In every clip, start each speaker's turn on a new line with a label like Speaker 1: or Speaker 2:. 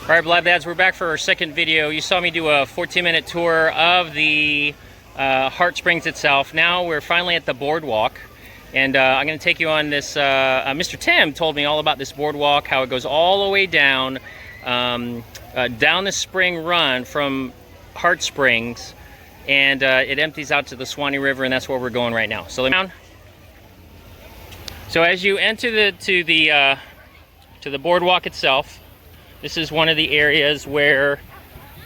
Speaker 1: All right, Blood Dads, we're back for our second video. You saw me do a 14-minute tour of the Hart Springs itself. Now we're finally at the Boardwalk, and I'm going to take you on this. Mr. Tim told me all about this Boardwalk, how it goes all the way down, down the spring run from Hart Springs, and it empties out to the Suwannee River, and that's where we're going right now. So down. So as you enter to the Boardwalk itself, this is one of the areas where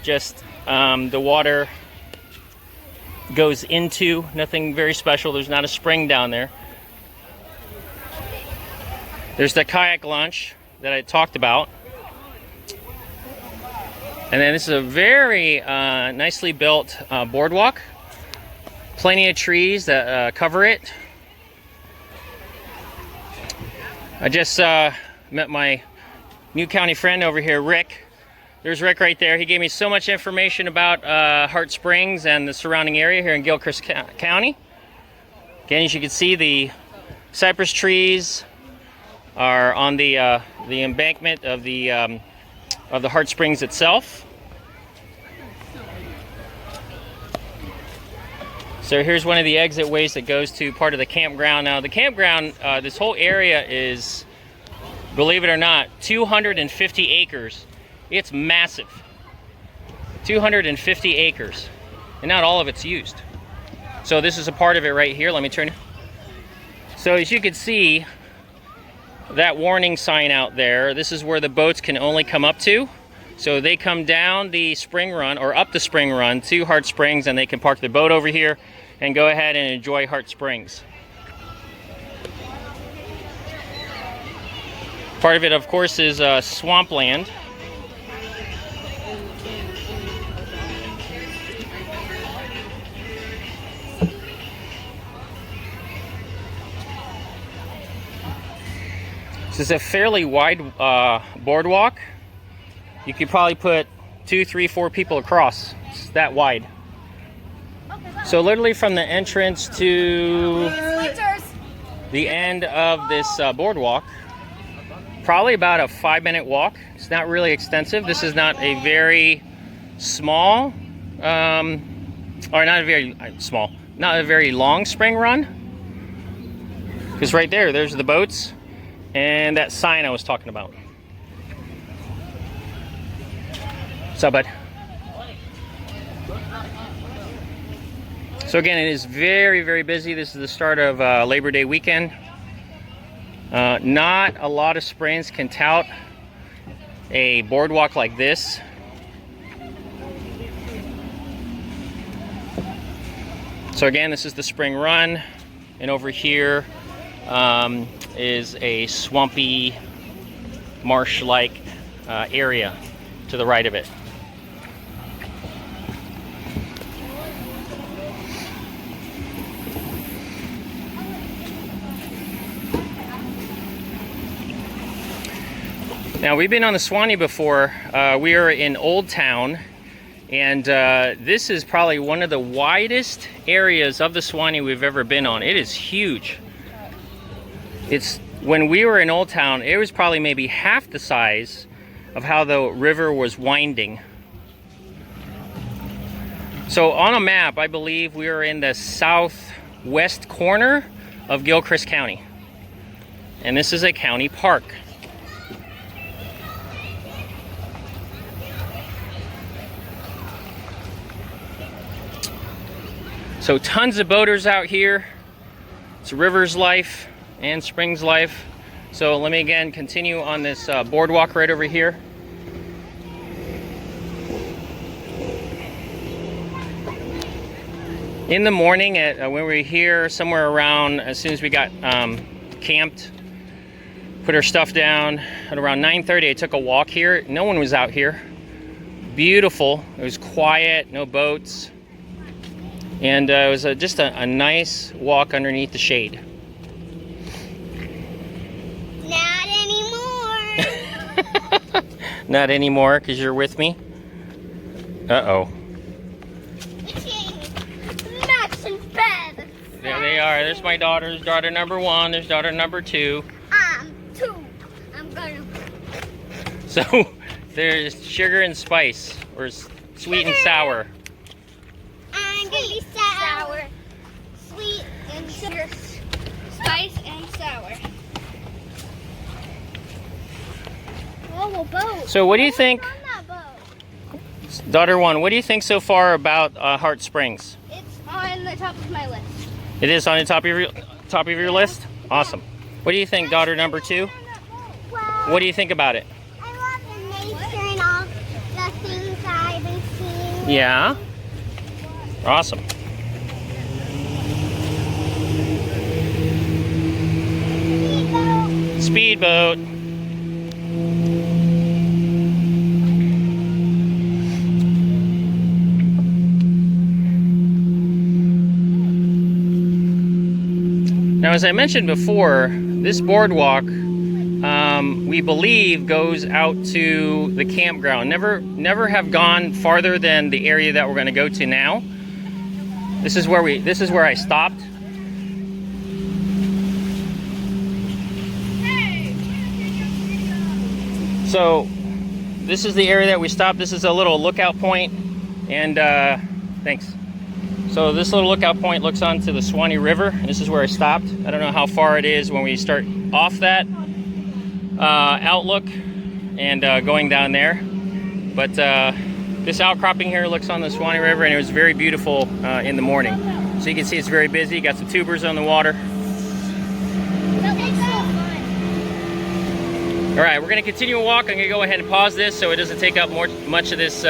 Speaker 1: just the water goes into, nothing very special. There's not a spring down there. There's the kayak launch that I talked about. And then this is a very nicely built boardwalk. Plenty of trees that cover it. I just met my new county friend over here, Rick. There's Rick right there. He gave me so much information about Hart Springs and the surrounding area here in Gilchrist County. Again, as you can see, the cypress trees are on the embankment of the Hart Springs itself. So here's one of the exit ways that goes to part of the campground. Now the campground, this whole area is, believe it or not, 250 acres. It's massive. 250 acres. And not all of it's used. So this is a part of it right here. Let me turn it. So as you can see, that warning sign out there, this is where the boats can only come up to. So they come down the spring run, or up the spring run to Hart Springs, and they can park their boat over here and go ahead and enjoy Hart Springs. Part of it, of course, is swampland. This is a fairly wide boardwalk. You could probably put 2, 3, 4 people across. It's that wide. So literally from the entrance to the end of this boardwalk, probably about a 5-minute walk. It's not really extensive. This is not a very small, or not a very small, not a very long spring run. Because right there, there's the boats and that sign I was talking about. What's up, bud? So again, it is very, very busy. This is the start of Labor Day weekend. Not a lot of springs can tout a boardwalk like this. So again, this is the spring run, and over here is a swampy, marsh-like area to the right of it. Now, we've been on the Suwannee before. We are in Old Town, and this is probably one of the widest areas of the Suwannee we've ever been on. It is huge. When we were in Old Town, it was probably maybe half the size of how the river was winding. So on a map, I believe we are in the southwest corner of Gilchrist County, and this is a county park. So tons of boaters out here. It's river's life and spring's life. So let me again continue on this boardwalk right over here. In the morning, when we were here, somewhere around, as soon as we got camped, put our stuff down, at around 9:30, I took a walk here. No one was out here. Beautiful. It was quiet, no boats. And it was just a nice walk underneath the shade.
Speaker 2: Not anymore.
Speaker 1: Not anymore, because you're with me? Uh-oh.
Speaker 2: Nuts and feathers.
Speaker 1: There they are. There's my daughters. Daughter number 1. There's daughter number 2.
Speaker 2: Two. I'm gonna.
Speaker 1: So There's sugar and spice, or sweet and sour.
Speaker 2: I'm gonna be sour. Sweet and sugar. Spice and sour. Oh, a boat.
Speaker 1: So what do you think,
Speaker 2: On that boat?
Speaker 1: daughter one, what do you think so far about Hart Springs?
Speaker 2: It's on the top of my list.
Speaker 1: It is on the top of your list? Awesome. What do you think, daughter number two?
Speaker 2: Well,
Speaker 1: What do you think about it?
Speaker 2: I love the nature and all the things I've been seeing.
Speaker 1: Yeah. Awesome. Speedboat. Now, as I mentioned before, this boardwalk, we believe, goes out to the campground. Never have gone farther than the area that we're going to go to now. This is where I stopped. So, this is the area that we stopped. This is a little lookout point, and thanks. So this little lookout point looks onto the Swanee River, and this is where I stopped. I don't know how far it is when we start off that outlook and going down there. But this outcropping here looks on the Swanee River, and it was very beautiful in the morning. So you can see it's very busy. Got some tubers on the water. All right, we're gonna continue a walk. I'm gonna go ahead and pause this so it doesn't take up much of this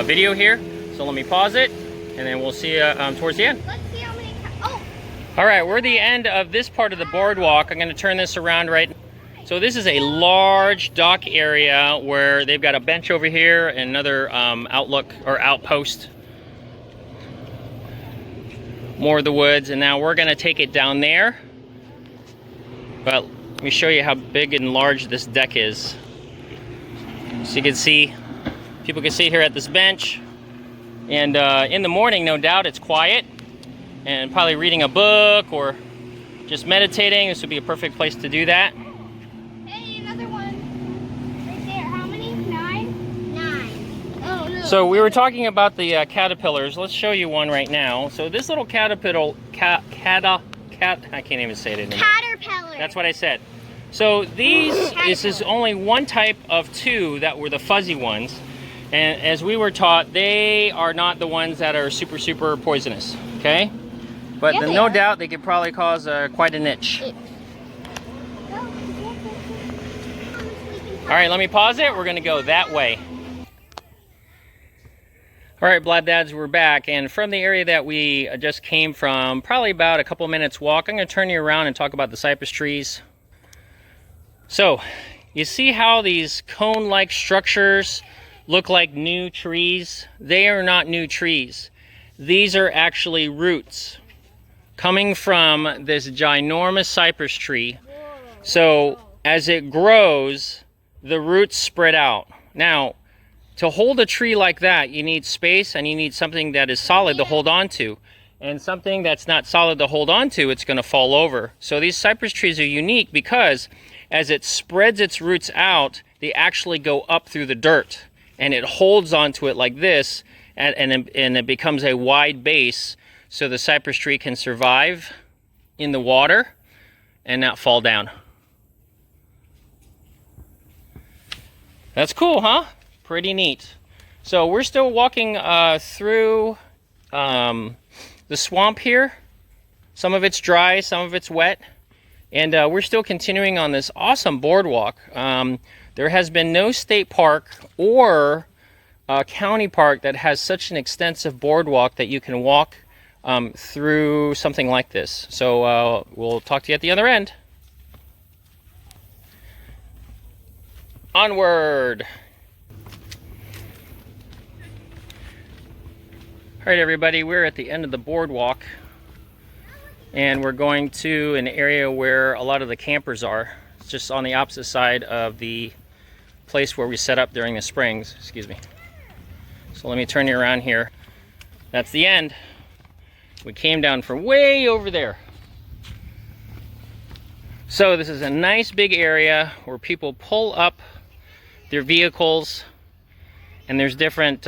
Speaker 1: video here. So let me pause it, and then we'll see you towards the end.
Speaker 2: Let's see how many. Oh.
Speaker 1: All right, we're at the end of this part of the boardwalk. I'm going to turn this around right. So this is a large dock area where they've got a bench over here and another outlook or outpost. More of the woods, and now we're going to take it down there. But let me show you how big and large this deck is. So you can see, people can see here at this bench. And in the morning, no doubt, it's quiet and probably reading a book or just meditating. This would be a perfect place to do that.
Speaker 2: Hey, another one. Right there. How many? 9? 9. Oh, no.
Speaker 1: So we were talking about the caterpillars. Let's show you one right now. So this little caterpillar, I can't even say it anymore.
Speaker 2: Caterpillar.
Speaker 1: That's what I said. So this is only one type of 2 that were the fuzzy ones. And as we were taught, they are not the ones that are super poisonous, okay? But
Speaker 2: Yeah,
Speaker 1: no doubt they could probably cause quite an itch. All right, let me pause it. We're gonna go that way. All right, Blood Dads, we're back. And from the area that we just came from, probably about a couple minutes walk, I'm gonna turn you around and talk about the cypress trees. So, you see how these cone-like structures look like new trees? They are not new trees. These are actually roots coming from this ginormous cypress tree. So as it grows, the roots spread out. Now, to hold a tree like that, you need space and you need something that is solid to hold on to. And something that's not solid to hold on to, it's going to fall over. So these cypress trees are unique because as it spreads its roots out, they actually go up through the dirt. And it holds onto it like this, and it becomes a wide base so the cypress tree can survive in the water and not fall down. That's cool, huh? Pretty neat. So we're still walking through the swamp here. Some of it's dry, some of it's wet. And we're still continuing on this awesome boardwalk. There has been no state park or county park that has such an extensive boardwalk that you can walk through something like this. So we'll talk to you at the other end. Onward. All right, everybody, we're at the end of the boardwalk. And we're going to an area where a lot of the campers are. It's just on the opposite side of the place where we set up during the springs. Excuse me. So let me turn you around here. That's the end. We came down from way over there. So this is a nice big area where people pull up their vehicles, and there's different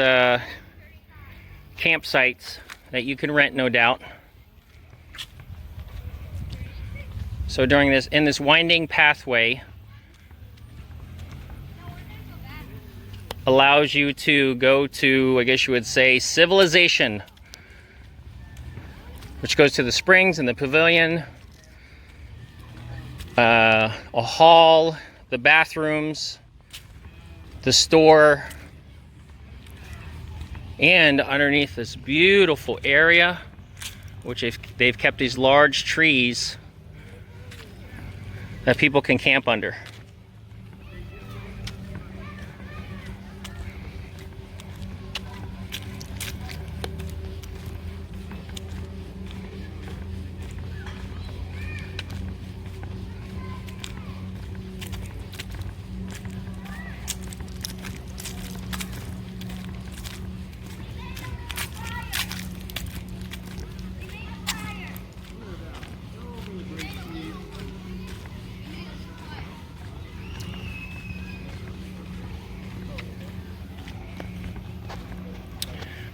Speaker 1: campsites that you can rent, no doubt. So in this winding pathway, allows you to go to, I guess you would say, civilization, which goes to the springs and the pavilion, a hall, the bathrooms, the store, and underneath this beautiful area, which they've kept these large trees that people can camp under.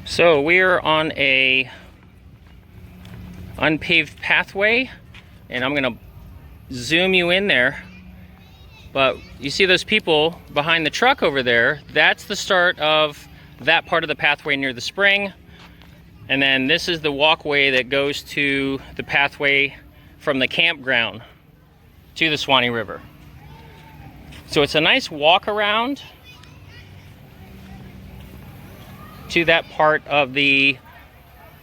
Speaker 1: So we're on a unpaved pathway, and I'm gonna zoom you in there. But you see those people behind the truck over there? That's the start of that part of the pathway near the spring. And then this is the walkway that goes to the pathway from the campground to the Swanee River. So it's a nice walk around to that part of the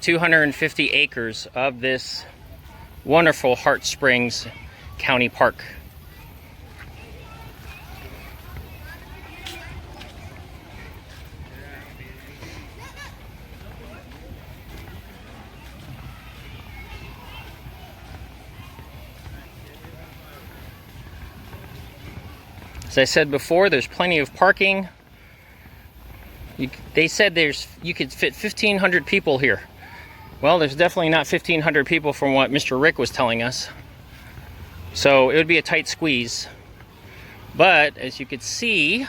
Speaker 1: 250 acres of this wonderful Hart Springs County Park. As I said before, there's plenty of parking. They said you could fit 1,500 people here. Well, there's definitely not 1,500 people from what Mr. Rick was telling us. So it would be a tight squeeze. But as you could see,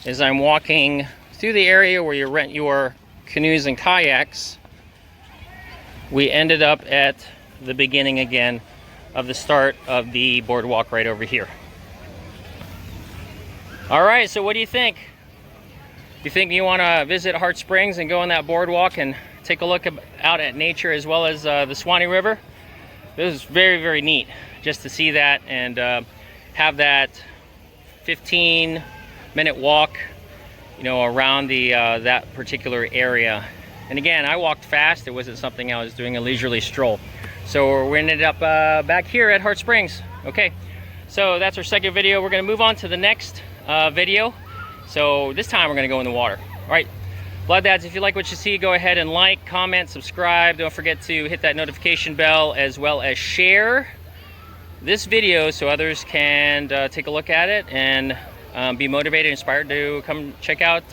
Speaker 1: as I'm walking through the area where you rent your canoes and kayaks, we ended up at the beginning again of the start of the boardwalk right over here. All right, so what do you think? You think you want to visit Hart Springs and go on that boardwalk and take a look out at nature as well as the Swanee River? This is very, very neat just to see that and have that 15-minute walk, you know, around the that particular area. And again, I walked fast. It wasn't something I was doing a leisurely stroll. So we ended up back here at Hart Springs. Okay, so that's our second video. We're going to move on to the next video. So this time we're going to go in the water. All right, Blood Dads, if you like what you see, go ahead and like, comment, subscribe. Don't forget to hit that notification bell as well as share this video so others can take a look at it and be motivated, inspired to come check out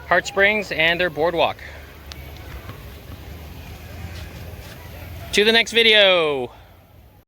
Speaker 1: Hart Springs and their boardwalk. To the next video.